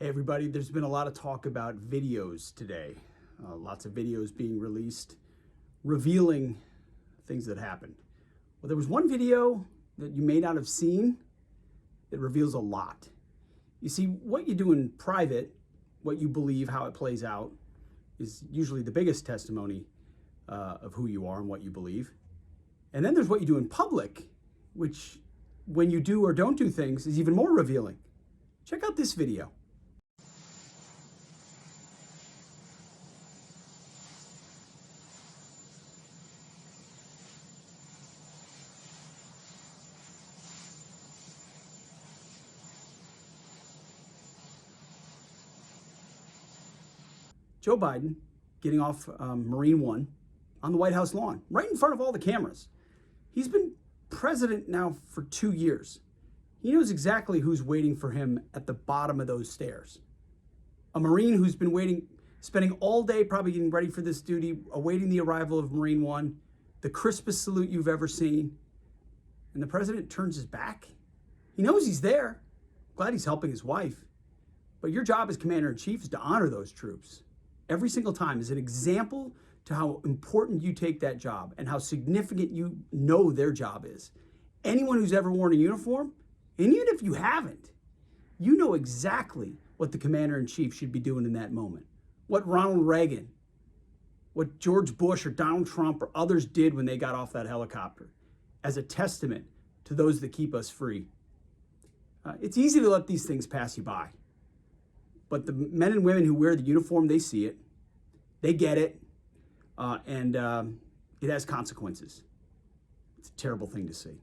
Hey everybody, there's been a lot of talk about videos today. Lots of videos being released revealing things that happened. Well, there was one video that you may not have seen that reveals a lot. You see, what you do in private, what you believe, how it plays out, is usually the biggest testimony of who you are and what you believe. And then there's what you do in public, which when you do or don't do things is even more revealing. Check out this video. Joe Biden getting off Marine One on the White House lawn, right in front of all the cameras. He's been president now for 2 years. He knows exactly who's waiting for him at the bottom of those stairs. A Marine who's been waiting, spending all day probably getting ready for this duty, awaiting the arrival of Marine One, the crispest salute you've ever seen. And the president turns his back. He knows he's there. Glad he's helping his wife. But your job as commander-in-chief is to honor those troops every single time as an example to how important you take that job and how significant you know their job is. Anyone who's ever worn a uniform, and even if you haven't, you know exactly what the commander-in-chief should be doing in that moment. What Ronald Reagan, what George Bush or Donald Trump or others did when they got off that helicopter as a testament to those that keep us free. It's easy to let these things pass you by. But the men and women who wear the uniform, they see it, they get it, and it has consequences. It's a terrible thing to see.